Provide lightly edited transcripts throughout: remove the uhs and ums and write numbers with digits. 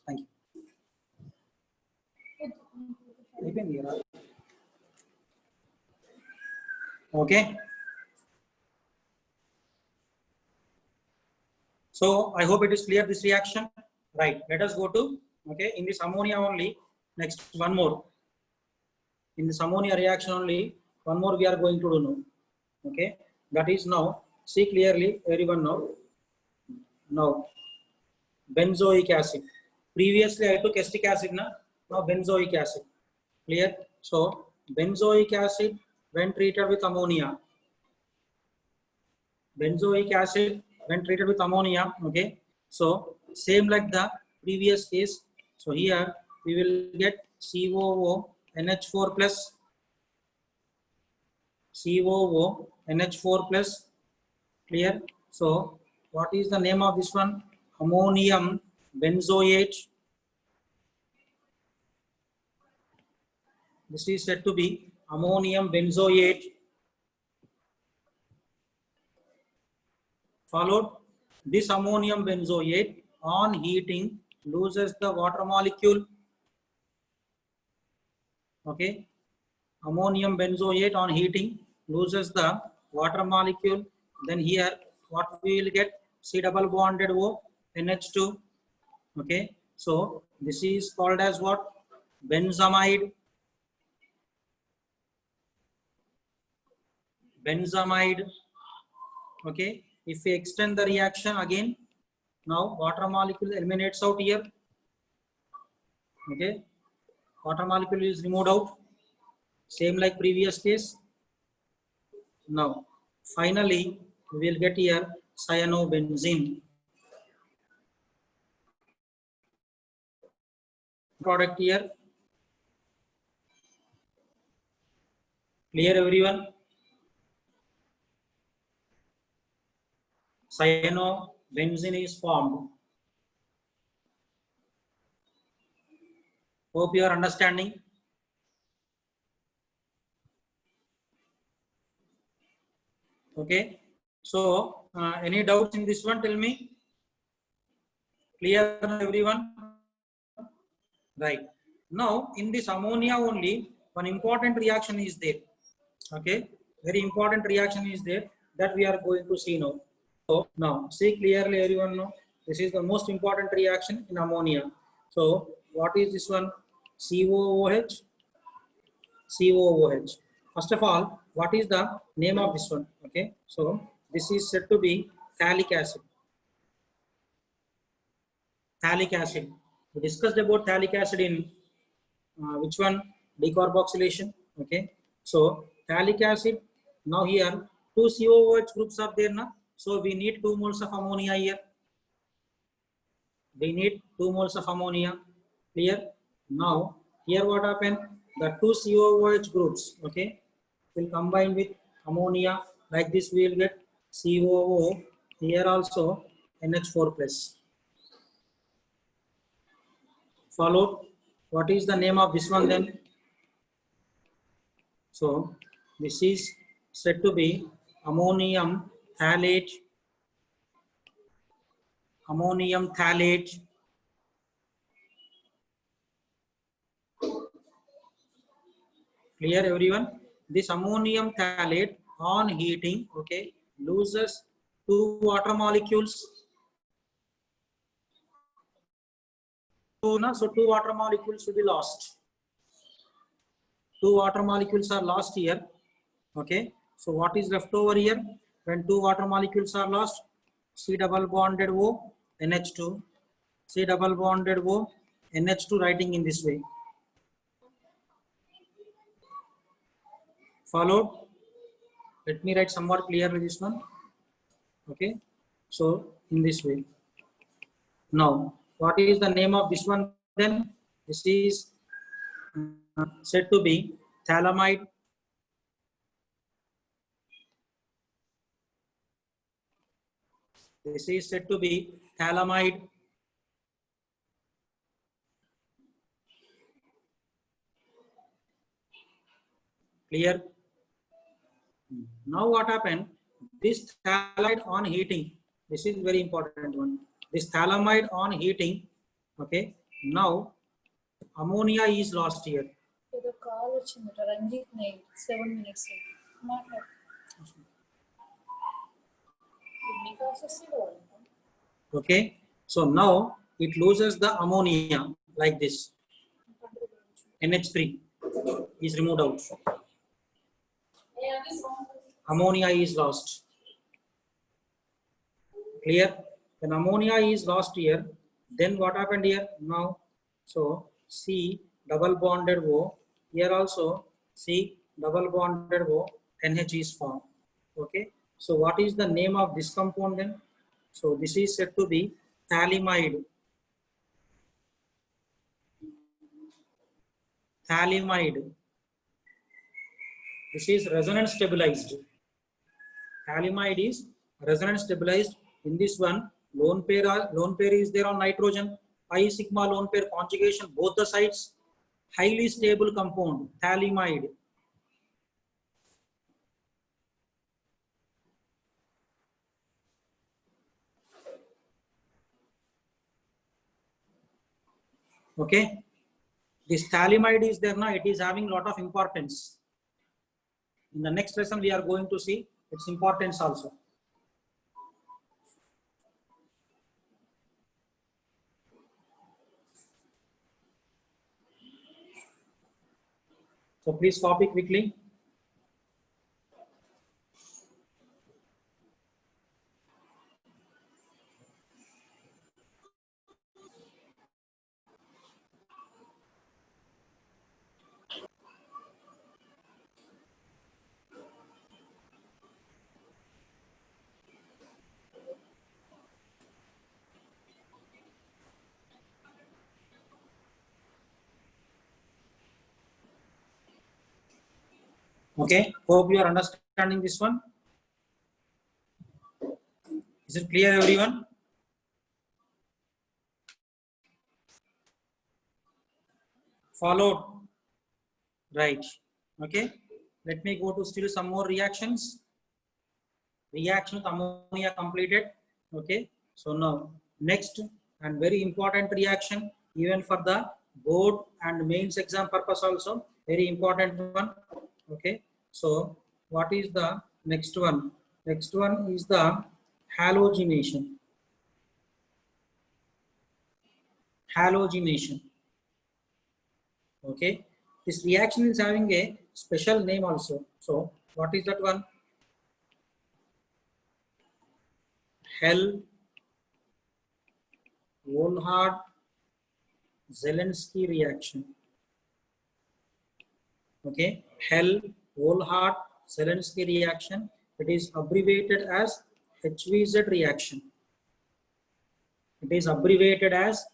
Thank you. Okay. So I hope it is clear this reaction. Right. Let us go to, okay, in this ammonia only. Next, one more. In this ammonia reaction only, one more we are going to do now. Okay. That is now, see clearly, everyone now. Now, benzoic acid. Previously I took acetic acid, now benzoic acid. Clear? So, benzoic acid when treated with ammonia. Benzoic acid when treated with ammonia, okay. So, same like the previous case. So, here we will get COO NH4 plus COO NH4 plus. Clear? So, what is the name of this one? Ammonium benzoate. This is said to be ammonium benzoate. Followed, this ammonium benzoate on heating loses the water molecule. Okay, ammonium benzoate on heating loses the water molecule. Then here, what we will get? C double bonded O NH2. Okay, so this is called as what? Benzamide. Benzamide. Okay, if we extend the reaction again, now water molecule eliminates out here. Okay, water molecule is removed out, same like previous case. Now finally we will get here cyanobenzene. Product here. Clear everyone? Cyanobenzene is formed. Hope you are understanding. Okay, so any doubts in this one? Tell me. Clear everyone? Right. Now in this ammonia only, one important reaction is there. Okay, very important reaction is there that we are going to see now. So now see clearly everyone know this is the most important reaction in ammonia. So what is this one? COOH. COOH. First of all, what is the name of this one? Okay, so this is said to be phthalic acid. Phthalic acid. We discussed about phthalic acid in which one? Decarboxylation. Okay, so phthalic acid. Now here two COOH groups are there now. So we need 2 moles of ammonia here. We need 2 moles of ammonia. Clear? Now here what happened? The 2 COOH groups, okay, will combine with ammonia. Like this we will get COO. Here also NH4 plus. Followed. What is the name of this one then? So this is said to be ammonium phthalate. Ammonium phthalate. Clear everyone? This ammonium phthalate on heating, okay, loses 2 water molecules. So 2 water molecules will be lost. 2 water molecules are lost here. Okay. So what is left over here? When 2 water molecules are lost, C double bonded O NH2. C double bonded O NH2 writing in this way. Followed. Let me write somewhat clearly this one. Okay. So in this way. Now, what is the name of this one then? This is said to be phthalimide. This is said to be phthalimide. Clear? Now what happened? This phthalide on heating. This is very important one. This phthalimide on heating Okay. Now ammonia is lost here. ఏదో call వచ్చిందట Ranjith night 7 minutes మాట్లాడు Okay. So now it loses the ammonia like this. NH3 is removed out. Ammonia is lost. Clear? When ammonia is lost here, then what happened here now? So C double bonded O, here also C double bonded O, NH is formed. Okay. So what is the name of this compound then? So this is said to be phthalimide. Phthalimide. This is resonance stabilized. Phthalimide is resonance stabilized. In this one, lone pair is there on nitrogen. Pi sigma lone pair conjugation, both the sides. Highly stable compound, phthalimide. Okay. This phthalimide is there now. It is having lot of importance. In the next lesson, we are going to see its importance also. So please copy quickly. Okay, hope you are understanding this one. Is it clear, everyone? Followed? Right. Okay. Let me go to still some more reactions. Reaction with ammonia completed. Okay. So now next and very important reaction, even for the board and mains exam purpose also, very important one. Okay. So what is the next one? Next one is the halogenation. Halogenation. Okay. This reaction is having a special name also. So what is that one? Hell-Wohlhard-Zelensky reaction. Okay, Hell-Wohlhard-Zelensky reaction. It is abbreviated as HVZ reaction. It is abbreviated as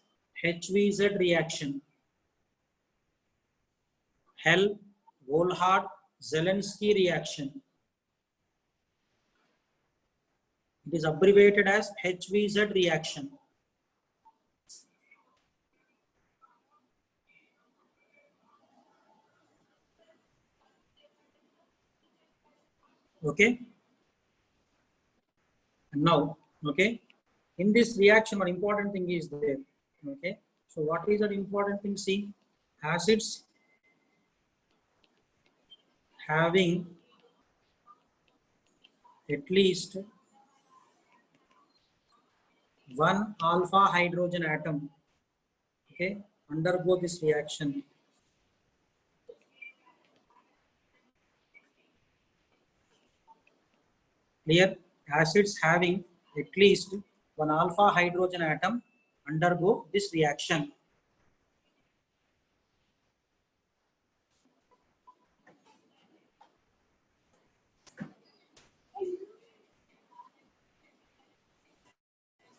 HVZ reaction. Hell-Wohlhard-Zelensky reaction. It is abbreviated as HVZ reaction. Okay. And now, okay, in this reaction, one important thing is there. Okay. So what is that important thing? See, acids having at least one alpha hydrogen atom, okay, undergo this reaction. Clear? Acids having at least one alpha hydrogen atom undergo this reaction.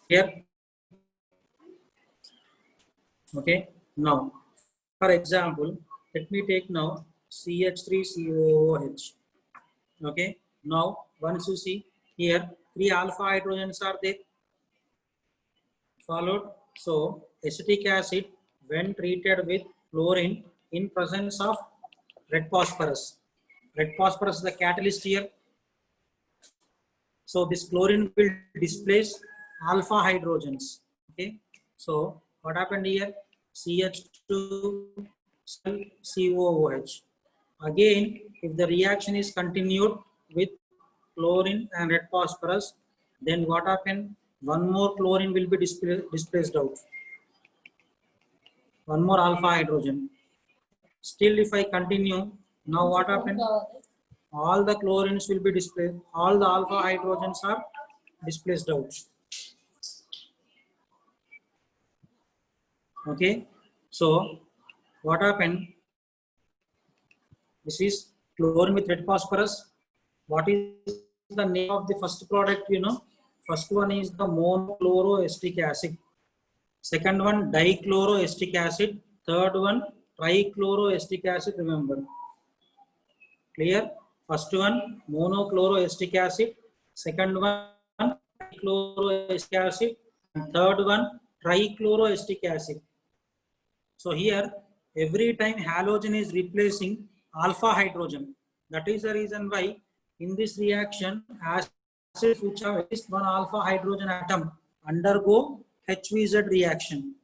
Here, okay. Now, for example, let me take now CH3COOH. Okay. Now, once you see here, 3 alpha hydrogens are there. Followed. So, acetic acid, when treated with chlorine in presence of red phosphorus. Red phosphorus is the catalyst here. So this chlorine will displace alpha hydrogens. Okay. So What happened here? CH2 COOH. Again, if the reaction is continued with chlorine and red phosphorus, then what happened? One more chlorine will be displaced out. One more alpha hydrogen. Still, if I continue, now what happened? All the chlorines will be displaced. All the alpha hydrogens are displaced out. Okay. So, what happened? This is chlorine with red phosphorus. What is the name of the first product? You know, first one is the monochloroacetic acid. Second one, dichloroacetic acid. Third one, trichloroacetic acid. Remember. Clear? First one, monochloroacetic acid. Second one, dichloroacetic acid. And third one, trichloroacetic acid. So here, every time halogen is replacing alpha hydrogen. That is the reason why in this reaction, acids which have at least one alpha hydrogen atom undergo HVZ reaction.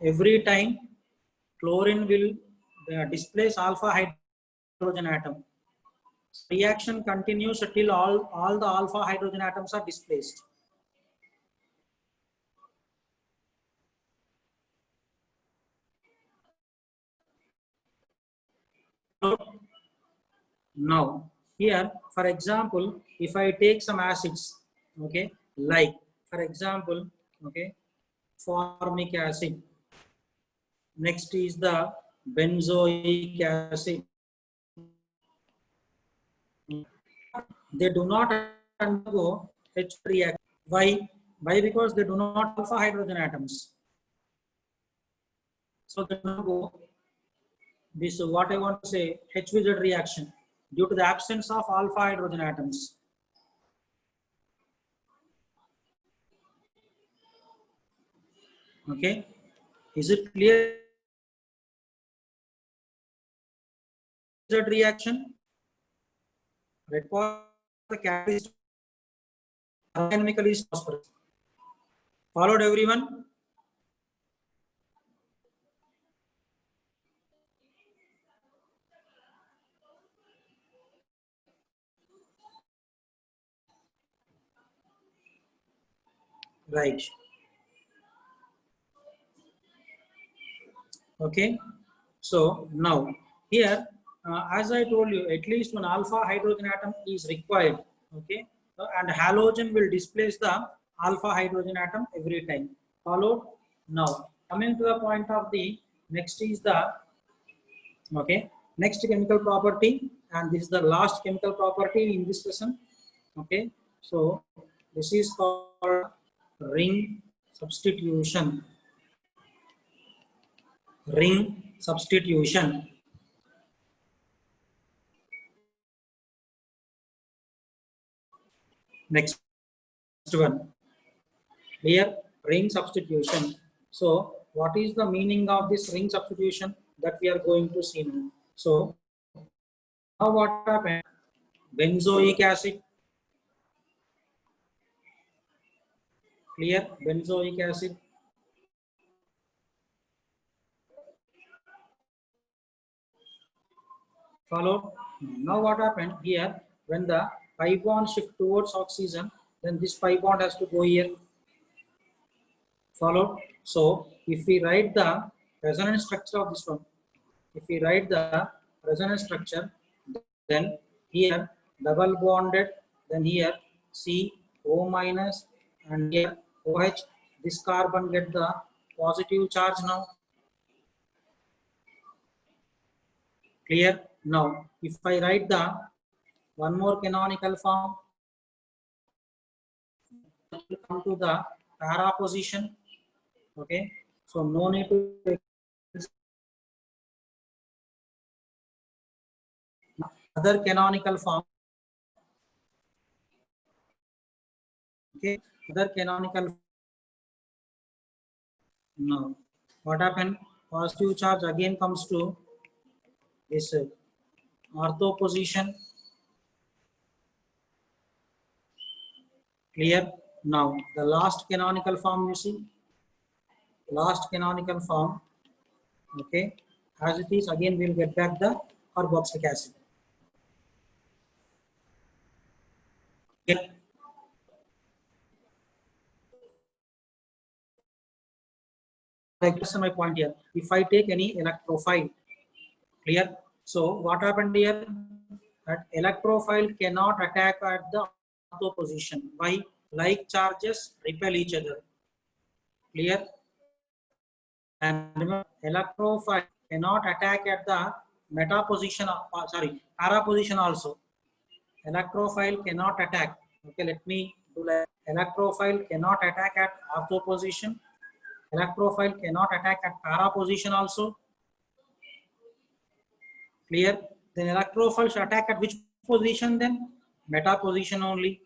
Every time chlorine will displace alpha hydrogen atom. Reaction continues until all the alpha hydrogen atoms are displaced. Now, here, for example, if I take some acids, okay, like, for example, okay, formic acid. Next is the benzoic acid. They do not undergo H reaction. Why? Why? Because they do not alpha hydrogen atoms. So they do not go this, what I want to say, HVZ reaction due to the absence of alpha hydrogen atoms. Okay, is it clear? HVZ reaction, red the catalyst chemically is phosphorus. Followed everyone? Right. Okay. So now here, as I told you, at least one alpha hydrogen atom is required. Okay. And halogen will displace the alpha hydrogen atom every time. Followed. Now coming to the point of the next is the next chemical property, and this is the last chemical property in this lesson. Okay. So this is called ring substitution. Ring substitution. Next one. Here, ring substitution. So, what is the meaning of this ring substitution that we are going to see now? So, now what happened? Benzoic acid. Clear? Benzoic acid. Followed. Now what happened here? When the pi bond shift towards oxygen, then this pi bond has to go here. Followed. So if we write the resonance structure of this one, if we write the resonance structure, then here double bonded, then here C O minus, and here OH. This carbon get the positive charge now. Clear? Now, if I write the one more canonical form, it will come to the para position. Okay, so no need to other canonical form. Okay, other canonical. Now, what happened? Positive charge again comes to this ortho position. Clear? Now the last canonical form, you see, last canonical form. Okay, as it is, again we'll get back the carboxylic acid. Okay. Like this is my point here. If I take any electrophile, clear? So what happened here? That electrophile cannot attack at the ortho position. Why? Like charges repel each other. Clear? And remember, electrophile cannot attack at the meta position. Para position also. Electrophile cannot attack. Okay, let me do like electrophile cannot attack at ortho position. Electrophile cannot attack at para position also. Clear? Then electrophile should attack at which position then? Meta position only.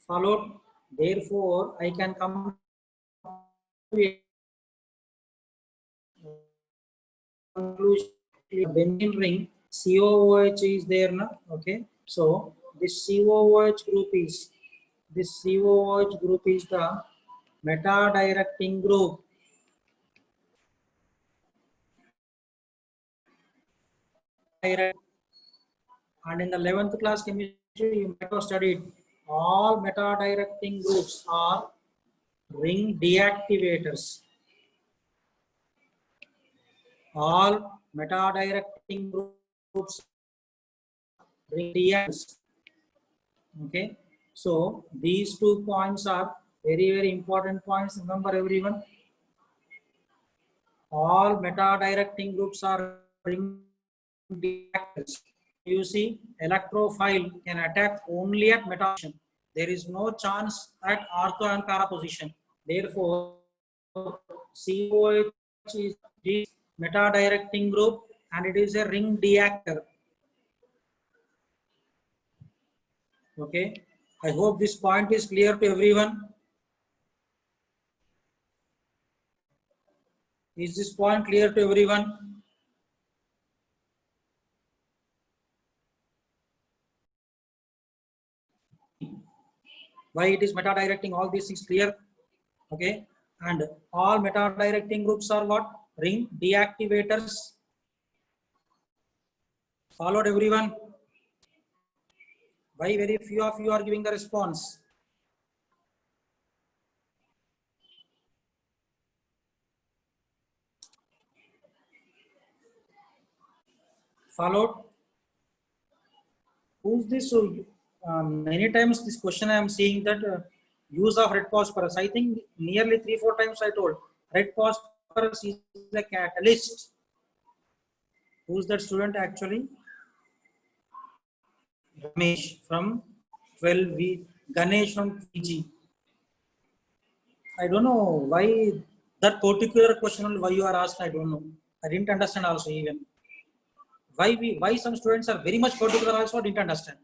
Followed. Therefore, I can come to a conclusion. Benzene ring COOH is there now. Okay. So this COOH group is the meta directing group. And in the 11th class chemistry, you might have studied all meta directing groups are ring deactivators. All meta directing groups ring deactivators. Okay, so these 2 points are very, very important points. Remember, everyone, all meta directing groups are ring deactivators. You see, electrophile can attack only at meta position. There is no chance at ortho and para position. Therefore, COH is the meta directing group and it is a ring deactor. Okay, I hope this point is clear to everyone. Is this point clear to everyone? Why it is meta directing, all these things clear? Okay, and all meta directing groups are what? Ring deactivators. Followed, everyone? Why very few of you are giving the response? Followed? Who's this? So, many times this question I am seeing that use of red phosphorus. I think nearly 3-4 times I told red phosphorus is a catalyst. Who's that student actually? Ramesh from 12V, Ganesh from PG. I don't know why that particular question, why you are asked, I don't know. I didn't understand also even. Why some students are very much particular also, I didn't understand.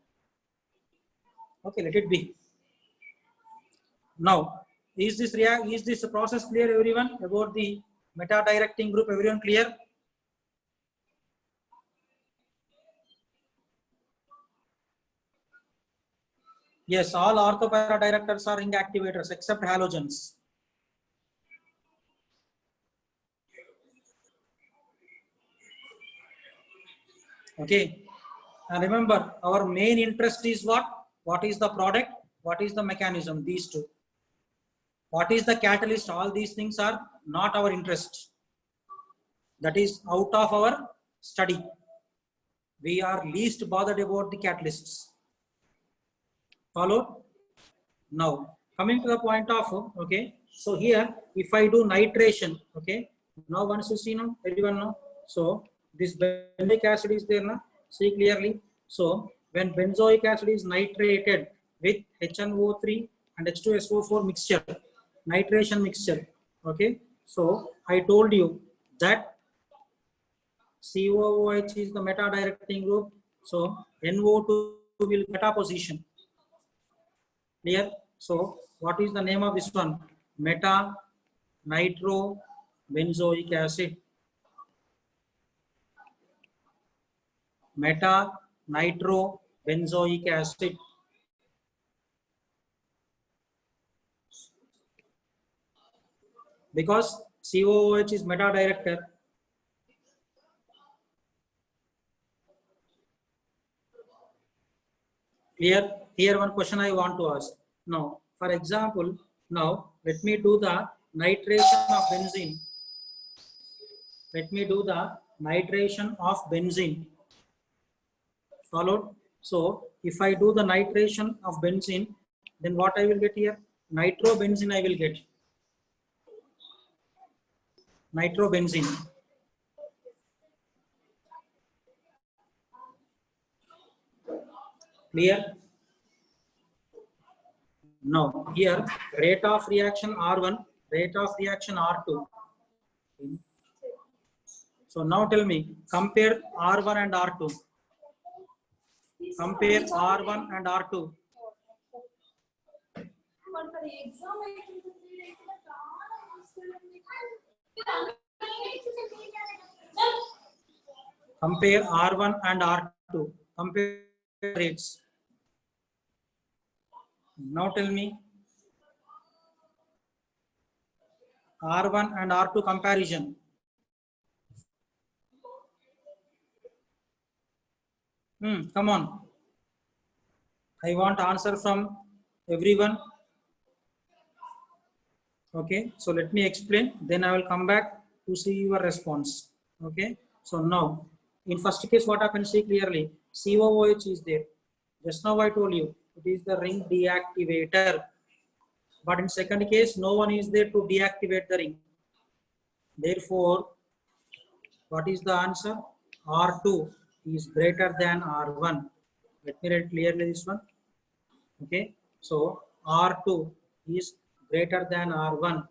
Okay, let it be. Now, is this process clear, everyone, about the meta directing group? Everyone clear? Yes, all orthopara directors are ring activators except halogens. Okay, and remember, our main interest is what? What is the product? What is the mechanism? These two. What is the catalyst? All these things are not our interest. That is out of our study. We are least bothered about the catalysts. Followed? Now, coming to the point of, okay, so here, if I do nitration, okay, now once you see now, everyone know, so this benzoic acid is there now, see clearly. So, when benzoic acid is nitrated with HNO3 and H2SO4 mixture, nitration mixture, okay, so I told you that COOH is the meta directing group, so NO2 will meta position. Clear? So, what is the name of this one? Meta nitrobenzoic acid. meta nitrobenzoic acid. Because COOH is meta director. Clear? Here one question I want to ask. Now, for example, now let me do the nitration of benzene. Let me do the nitration of benzene. Followed? So, if I do the nitration of benzene, then what I will get here? Nitrobenzene I will get. Nitrobenzene. Clear? Now, here rate of reaction R1, rate of reaction R2. So now tell me, compare R1 and R2. Compare R1 and R2. Compare R1 and R2. Compare rates. Now tell me, R1 and R2 comparison. Come on. I want answer from everyone. Okay, so let me explain. Then I will come back to see your response. Okay, so now in first case, what happens? See clearly, COOH is there. Just now I told you it is the ring deactivator. But in second case, no one is there to deactivate the ring. Therefore, what is the answer? R2 is greater than R1. Let me write clearly this one. Okay, so R2 is greater than R1.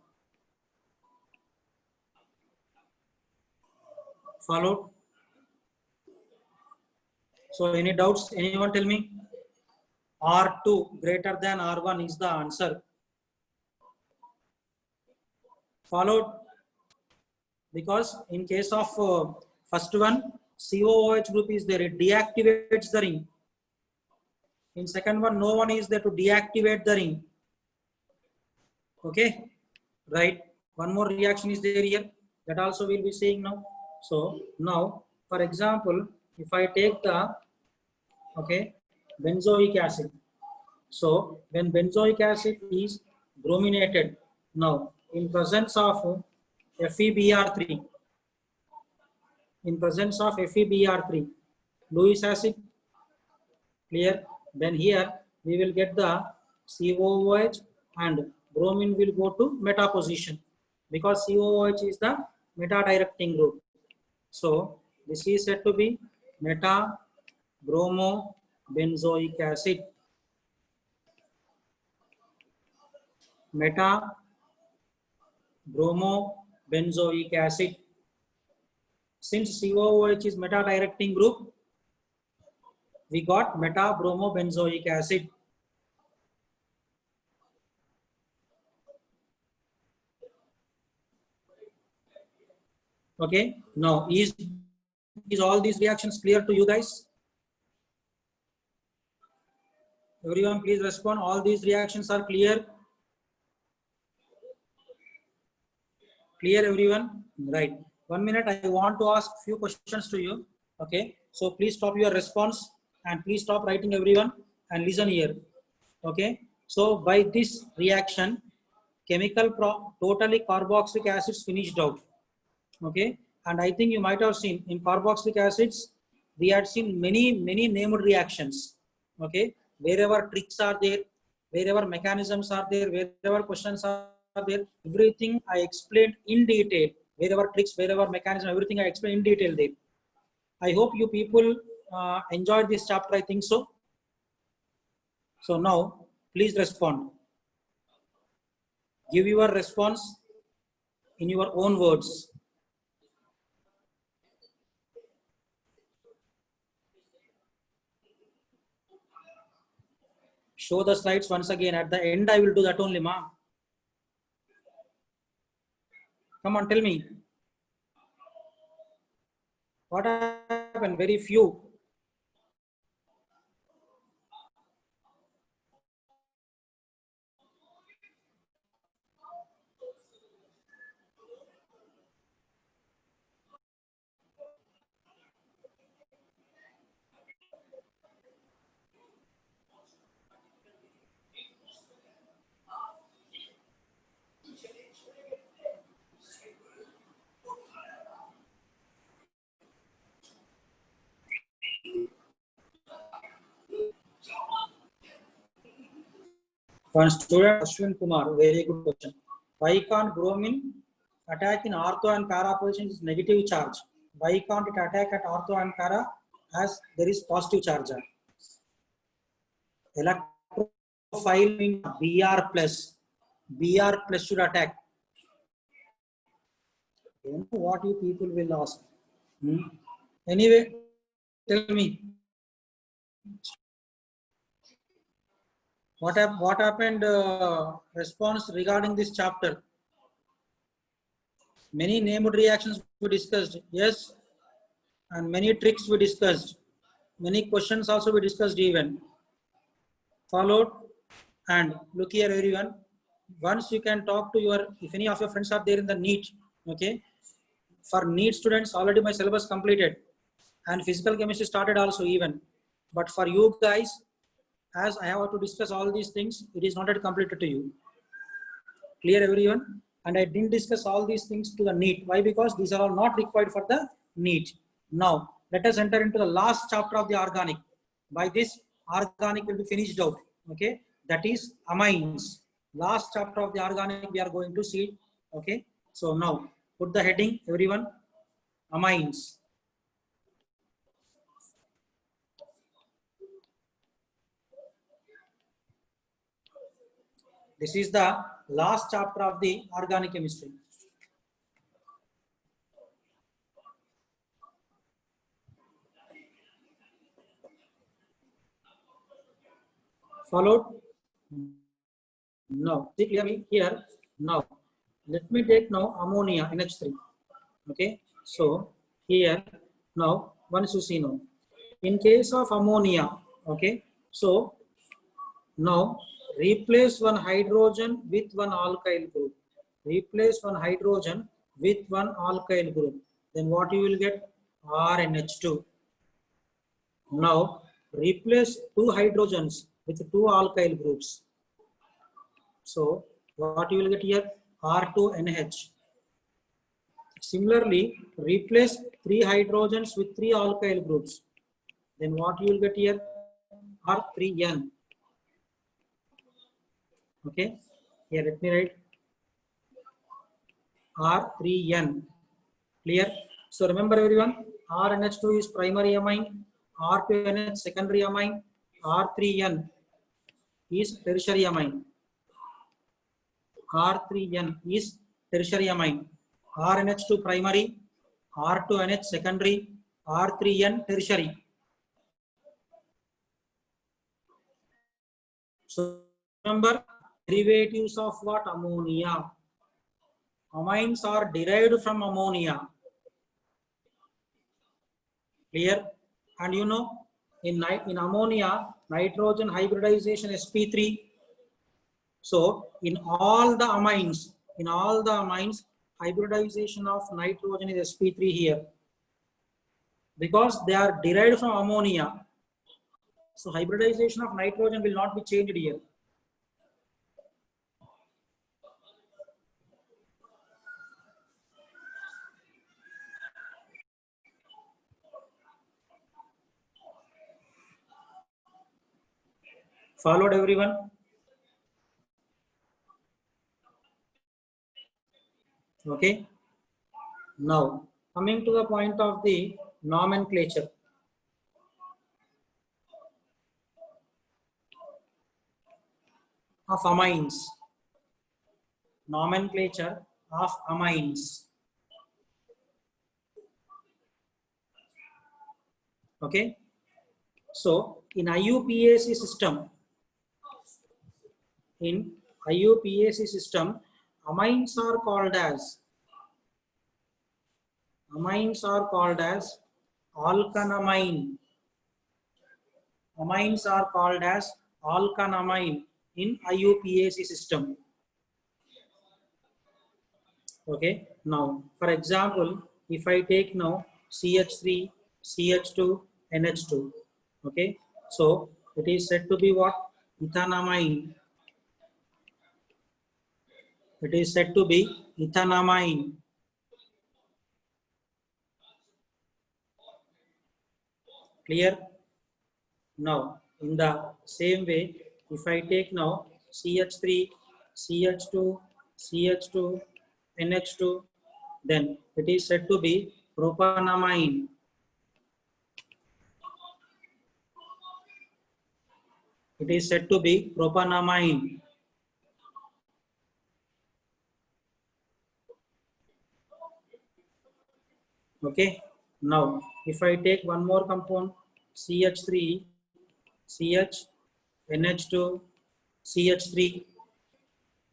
Followed? So any doubts? Anyone tell me? R2 greater than R1 is the answer. Followed? Because in case of first one, COOH group is there, it deactivates the ring. In second one, no one is there to deactivate the ring. Okay, right? One more reaction is there here. That also we'll be seeing now. So now, for example, if I take the benzoic acid. So when benzoic acid is brominated, now in presence of FeBr3, in presence of FeBr3, Lewis acid, clear? Then here we will get the COOH and bromine will go to meta position because COOH is the meta directing group. So this is said to be meta bromobenzoic acid. Meta bromobenzoic acid. Since COOH is meta directing group, we got meta bromobenzoic acid. Okay, now is all these reactions clear to you guys? Everyone please respond. All these reactions are clear? Clear everyone? Right. 1 minute, I want to ask few questions to you. Okay, so please stop your response and please stop writing everyone and listen here. Okay, so by this reaction, totally carboxylic acids finished out. Okay, and I think you might have seen in carboxylic acids, we had seen many named reactions. Okay, wherever tricks are there, wherever mechanisms are there, wherever questions are there, everything I explained in detail. Wherever tricks, wherever mechanism, everything I explained in detail there. I hope you people enjoyed this chapter. I think so. So now, please respond. Give your response in your own words. Show the slides once again. At the end, I will do that only, ma. Come on, tell me. What happened? Very few. One student, Ashwin Kumar, very good question. Why can't bromine attack in ortho and para position is negative charge? Why can't it attack at ortho and para as there is positive charge? Electrophile means Br plus. Br plus should attack. You know what you people will ask. Anyway, tell me. What happened response regarding this chapter? Many named reactions we discussed, yes, and many tricks we discussed. Many questions also we discussed even. Followed, and look here everyone. Once you can talk to your, if any of your friends are there in the NEET, okay. For NEET students, already my syllabus completed, and physical chemistry started also even. But for you guys, as I have to discuss all these things, it is not yet completed to you. Clear everyone? And I didn't discuss all these things to the NEET. Why? Because these are all not required for the NEET. Now, let us enter into the last chapter of the organic. By this, organic will be finished out. Okay, that is amines. Last chapter of the organic we are going to see. Okay, so now put the heading, everyone. Amines. This is the last chapter of the organic chemistry. Followed? No. See clearly here. Now, let me take now ammonia NH3. Okay. So here now once you see now, in case of ammonia, okay. So now replace one hydrogen with one alkyl group. Replace one hydrogen with one alkyl group. Then what you will get? RNH2. Now replace two hydrogens with two alkyl groups. So what you will get here? R2NH. Similarly, replace three hydrogens with three alkyl groups. Then what you will get here? R3N. Okay. Here let me write R3N. Clear? So remember everyone, RNH2 is primary amine, R2NH secondary amine, R3N is tertiary amine. R3N is tertiary amine. RNH2 primary, R2NH secondary, R3N tertiary. So remember, derivatives of what? Ammonia. Amines are derived from ammonia. Clear? And you know, in ammonia, nitrogen hybridization sp3. So in all the amines, hybridization of nitrogen is sp3 here, because they are derived from ammonia. So hybridization of nitrogen will not be changed here. Followed everyone? Okay. Now coming to the point of the nomenclature. Of amines. Nomenclature of amines. Okay. So in IUPAC system, amines are called as alkanamine. Amines are called as alkanamine in IUPAC system. Okay. Now, for example, if I take now CH3, CH2, NH2. Okay. So it is said to be what? Ethanamine. It is said to be ethanamine. Clear? Now, in the same way, if I take now CH3, CH2, CH2, NH2, then it is said to be propanamine. It is said to be propanamine. Okay. Now, if I take one more compound, CH3, CH, NH2, CH3.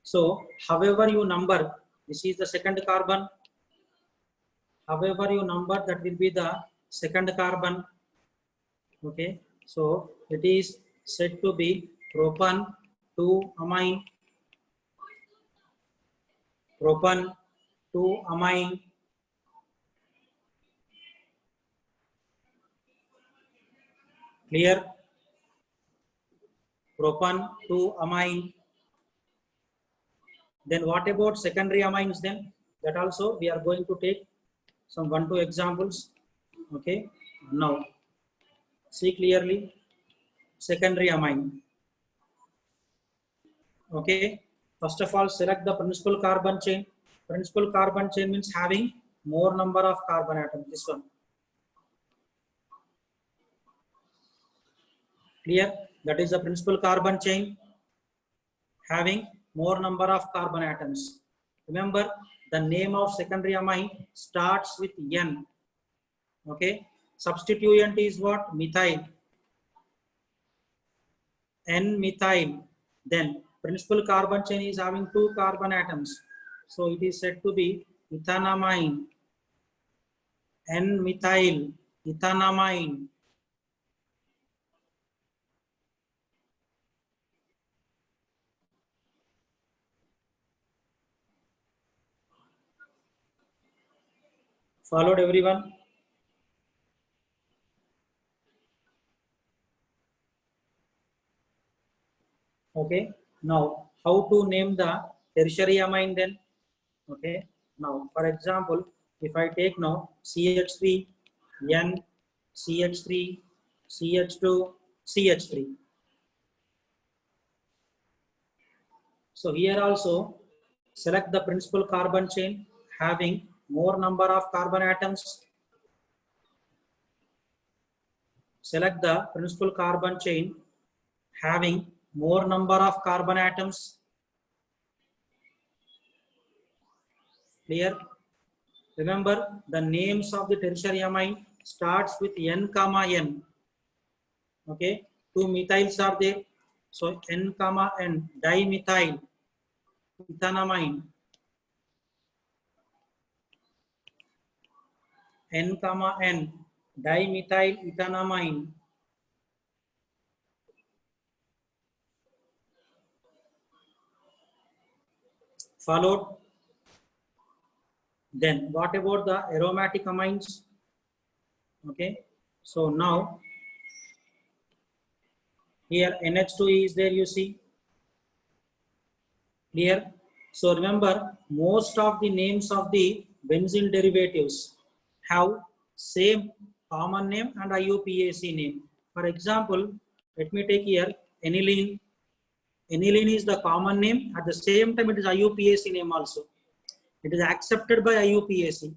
So, however you number, this is the second carbon. However you number, that will be the second carbon. Okay. So, it is said to be propan 2 amine. Propan 2 amine. Clear? Propan 2 amine. Then what about secondary amines then? That also we are going to take some 1-2 examples. Okay. Now, see clearly secondary amine. Okay. First of all, select the principal carbon chain. Principal carbon chain means having more number of carbon atoms. This one. Clear? That is the principal carbon chain having more number of carbon atoms. Remember, the name of secondary amine starts with N. Okay. Substituent is what? Methyl. N-methyl. Then principal carbon chain is having 2 carbon atoms. So it is said to be ethanamine. N-methyl. Ethanamine. Followed everyone? Okay. Now, how to name the tertiary amine then? Okay. Now, for example, if I take now CH3, N, CH3, CH2, CH3. So here also select the principal carbon chain having more number of carbon atoms. Select the principal carbon chain having more number of carbon atoms. Clear? Remember, the names of the tertiary amine starts with N comma N. Okay, 2 methyls are there. So N comma N, dimethyl, ethanamine. N comma N, dimethyl ethanamine. Followed. Then what about the aromatic amines? Okay, so now here NH2 is there, you see. Clear? So remember, most of the names of the benzene derivatives have same common name and IUPAC name. For example, let me take here aniline. Aniline is the common name. At the same time, it is IUPAC name also. It is accepted by IUPAC.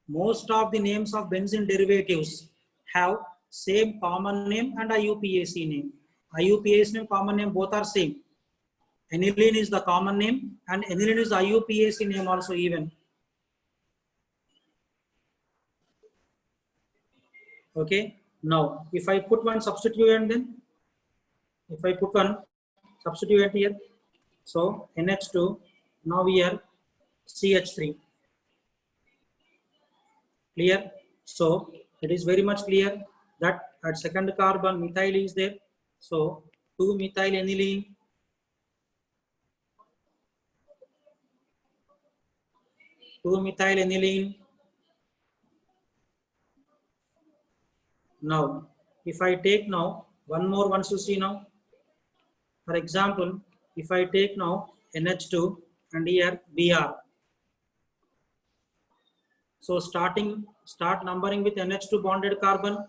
Most of the names of benzene derivatives have same common name and IUPAC name. IUPAC name, common name, both are same. Aniline is the common name and aniline is the IUPAC name also even. Okay. Now, if I put one substituent then, if I put one substituent here, so NH2, now here CH3. Clear? So, it is very much clear that at second carbon methyl is there. So, 2-methyl aniline. Methyl aniline. Now, if I take now one more, once you see now, for example, if I take now NH2 and here Br. So start numbering with NH2 bonded carbon.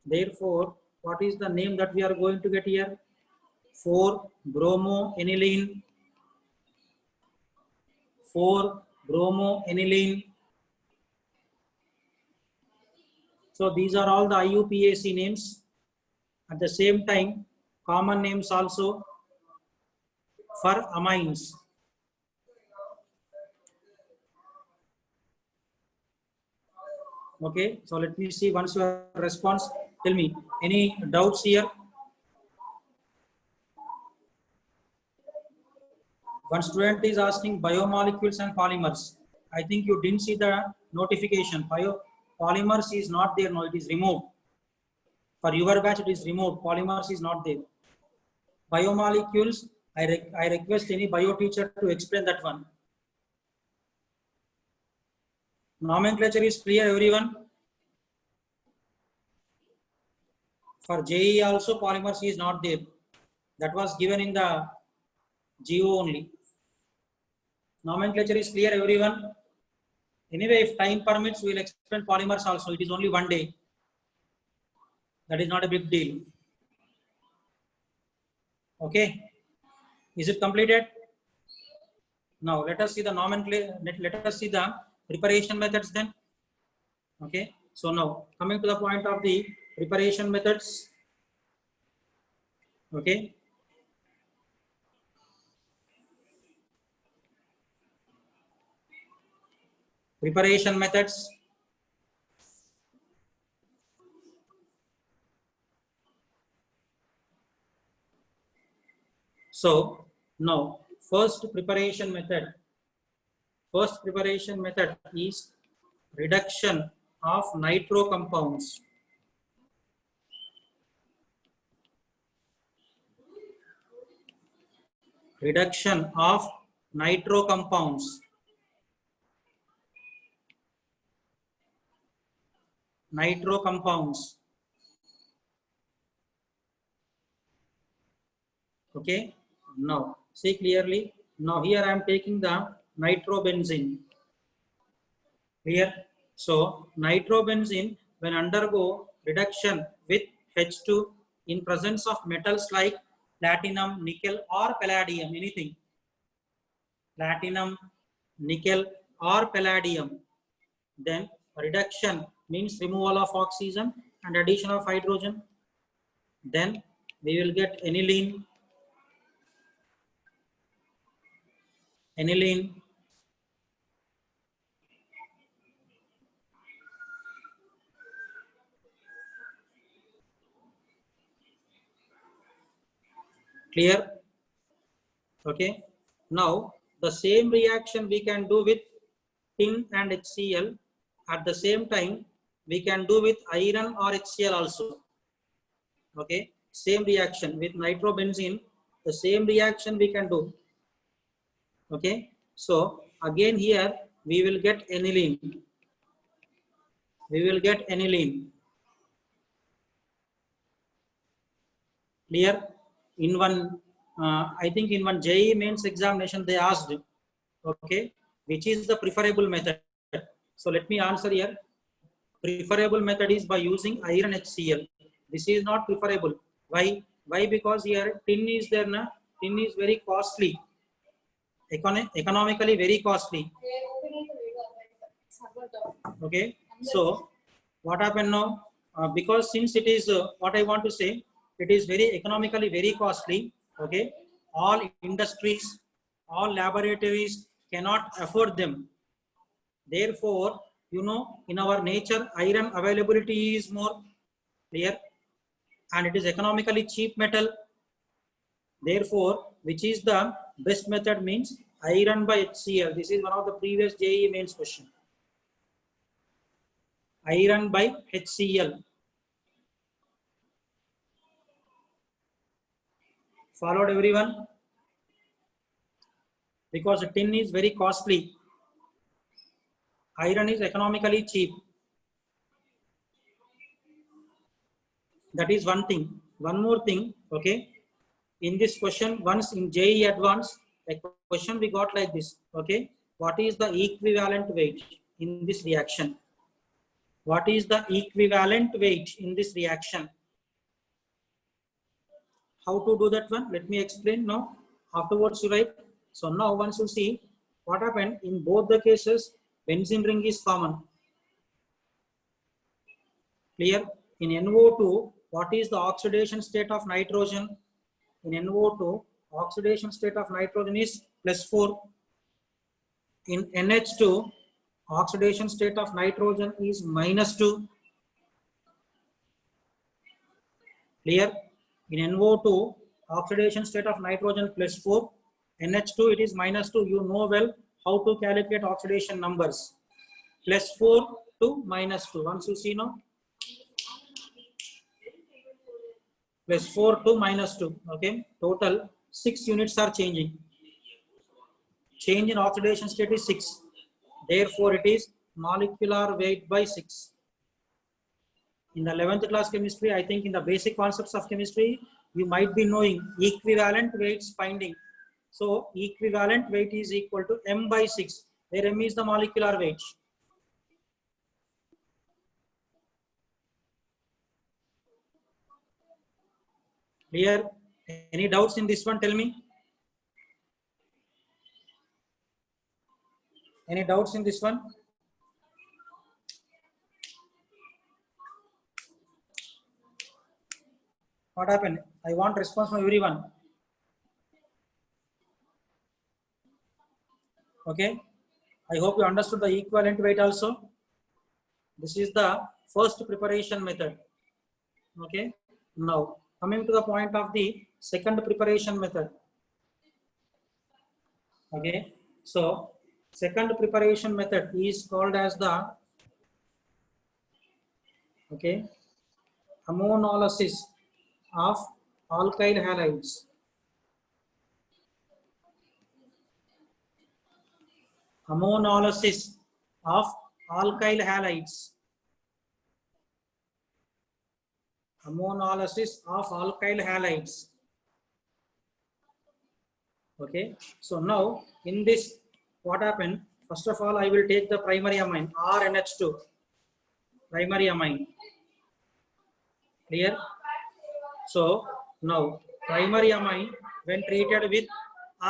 Therefore, what is the name that we are going to get here? 4-bromoaniline, 4-bromoaniline. So these are all the IUPAC names. At the same time, common names also for amines. Okay, so let me see once your response. Tell me, any doubts here? One student is asking biomolecules and polymers. I think you didn't see the notification. Polymers is not there, no, it is removed. For your batch, it is removed. Polymers is not there. Biomolecules, I request any bio teacher to explain that one. Nomenclature is clear, everyone. For JEE also, polymers is not there. That was given in the GO only. Nomenclature is clear, everyone. Anyway, if time permits, we will explain polymers also. It is only one day. That is not a big deal. Okay. Is it completed? Now let us see the nomenclature. Let us see the preparation methods then. Okay. So now coming to the point of the preparation methods. Okay. Preparation methods. So now first preparation method is reduction of nitro compounds. Reduction of nitro compounds. Nitro compounds. Okay. Now see clearly. Now here I am taking the nitrobenzene. Here. So nitrobenzene, when undergo reduction with H2 in presence of metals like platinum, nickel or palladium, anything. Platinum, nickel or palladium. Then reduction means removal of oxygen and addition of hydrogen. Then we will get aniline. Aniline. Clear? Okay. Now the same reaction we can do with tin and HCl. At the same time, we can do with iron or HCl also. Okay. Same reaction with nitrobenzene. The same reaction we can do. Okay. So again here we will get aniline. We will get aniline. Clear? In one, I think in one JEE mains examination they asked, okay, which is the preferable method? So let me answer here. Preferable method is by using iron HCl. This is not preferable. Why? Why? Because here tin is there, na? Tin is very costly. Economically very costly. Okay. So what happened now? Because since it is what I want to say, it is very economically very costly. Okay. All industries, all laboratories cannot afford them. Therefore, you know, in our nature, iron availability is more clear, and it is economically cheap metal. Therefore, which is the best method means iron by HCl. This is one of the previous JEE mains question. Iron by HCl. Followed everyone? Because tin is very costly. Iron is economically cheap. That is one thing. One more thing, okay. In this question, once in JEE Advanced, a question we got like this, okay. What is the equivalent weight in this reaction? What is the equivalent weight in this reaction? how to do that one? Let me explain now. Afterwards you write. So now once you see what happened in both the cases, benzene ring is common. Clear? In NO2, what is the oxidation state of nitrogen? In NO2, oxidation state of nitrogen is +4. In NH2, oxidation state of nitrogen is -2. Clear? In NO2, oxidation state of nitrogen +4. NH2, it is -2. You know well how to calculate oxidation numbers. +4 to -2. Once you see now, +4 to -2. Okay. Total 6 units are changing. Change in oxidation state is 6. Therefore, it is molecular weight by 6. In the 11th class chemistry, I think in the basic concepts of chemistry, you might be knowing equivalent weights finding. So, equivalent weight is equal to m by 6, where m is the molecular weight. Clear? Any doubts in this one? Tell me. Any doubts in this one? What happened? I want response from everyone. Okay. I hope you understood the equivalent weight also. This is the first preparation method. Okay. Now, coming to the point of the second preparation method. Okay. So, second preparation method is called as the ammonolysis of alkyl halides. Ammonolysis of alkyl halides. Ammonolysis of alkyl halides. Okay. So now in this, what happened? First of all, I will take the primary amine RNH2. Primary amine. Clear? So now primary amine when treated with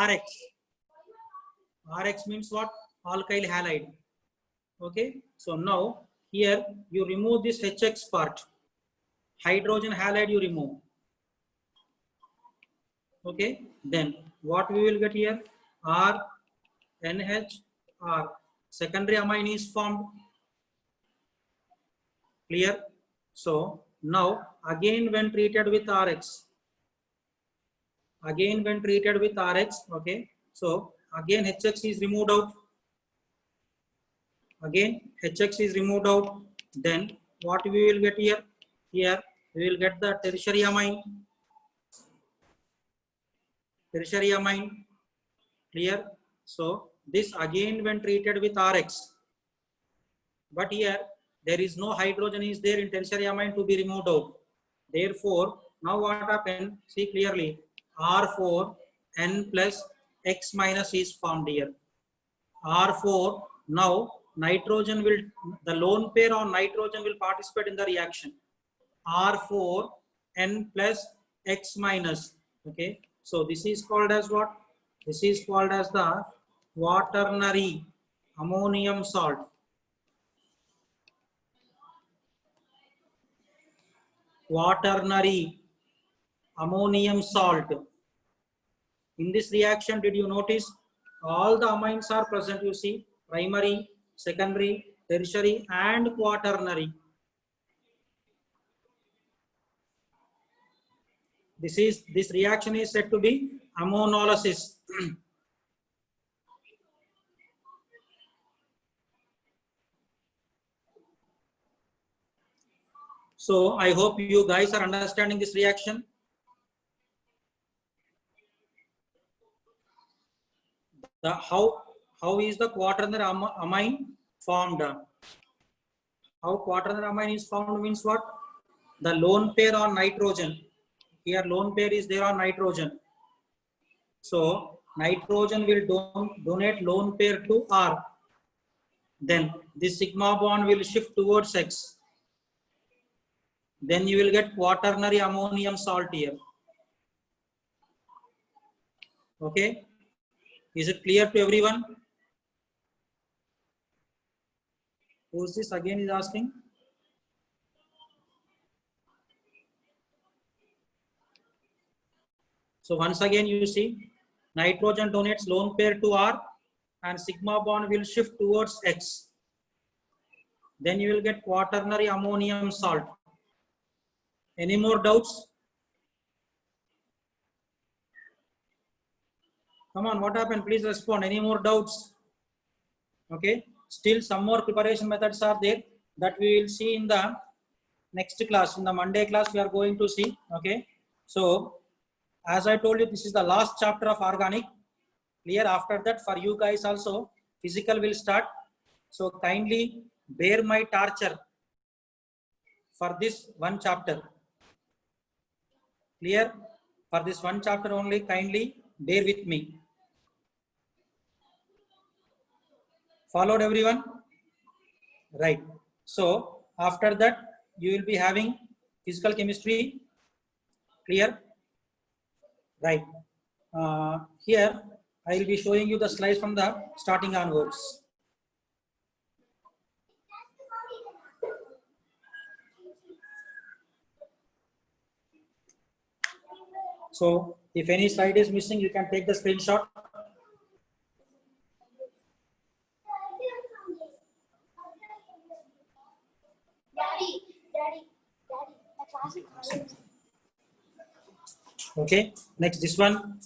RX. RX means what? Alkyl halide. Okay. So now here you remove this HX part. Hydrogen halide you remove. Okay. Then what we will get here? RNHR. Secondary amine is formed. Clear? So now again when treated with RX. Again when treated with RX. Okay. So again HX is removed out. Again HX is removed out. Then what we will get here? Here we will get the tertiary amine. Tertiary amine. Clear? So this again when treated with RX. But here there is no hydrogen is there in tertiary amine to be removed out. Therefore, now what happened? See clearly. R4 N plus X minus is formed here. R4, now nitrogen will, the lone pair on nitrogen will participate in the reaction. R4 N plus X minus. Okay. So this is called as what? This is called as the quaternary ammonium salt. Quaternary ammonium salt. In this reaction, did you notice all the amines are present? You see primary, secondary, tertiary and quaternary. This reaction is said to be ammonolysis. So I hope you guys are understanding this reaction. How is the quaternary amine formed? How quaternary amine is formed means what? The lone pair on nitrogen. Here lone pair is there on nitrogen. So nitrogen will donate lone pair to R. Then this sigma bond will shift towards X. Then you will get quaternary ammonium salt here. Okay, is it clear to everyone? Who's this again is asking? So once again you see nitrogen donates lone pair to R and sigma bond will shift towards X. Then you will get quaternary ammonium salt. Any more doubts? Come on, what happened? Please respond. Any more doubts? Okay, still some more preparation methods are there that we will see in the next class. In the Monday class we are going to see. Okay, so as I told you, this is the last chapter of organic. Clear? After that, for you guys also, physical will start. So kindly bear my torture for this one chapter. Clear? For this one chapter only, kindly bear with me. Followed everyone? Right. So after that, you will be having physical chemistry. Clear? Right. Here, I will be showing you the slides from the starting onwards. So if any slide is missing, you can take the screenshot. Okay, next this one.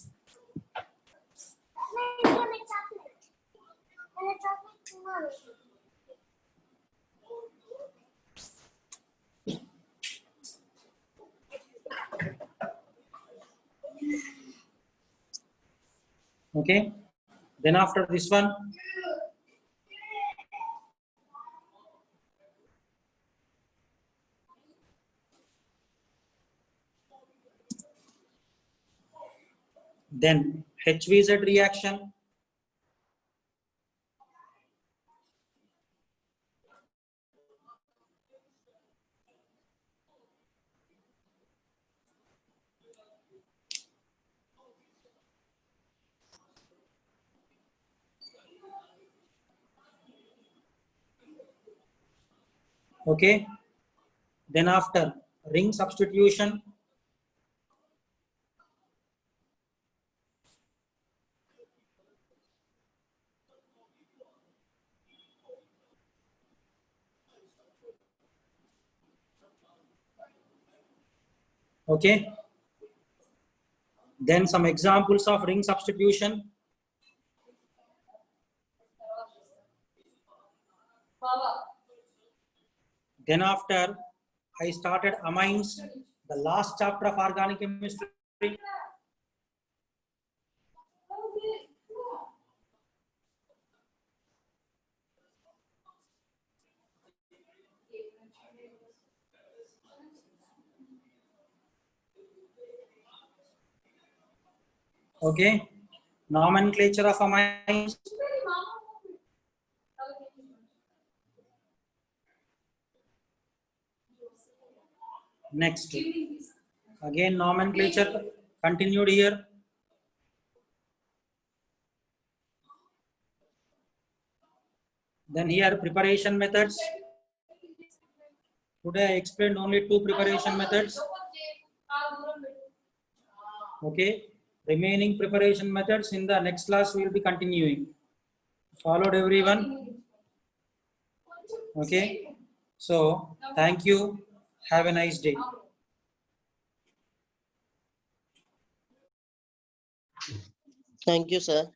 Okay, then after this one, then HVZ reaction. Okay, then after ring substitution. Okay, then some examples of ring substitution. Then after I started amines, the last chapter of organic chemistry. Okay, nomenclature of amines. Next, again nomenclature continued here. Then here preparation methods. Today I explained only 2 preparation methods. Okay, remaining preparation methods in the next class we will be continuing. Followed everyone? Okay, so thank you. Have a nice day. Thank you, sir.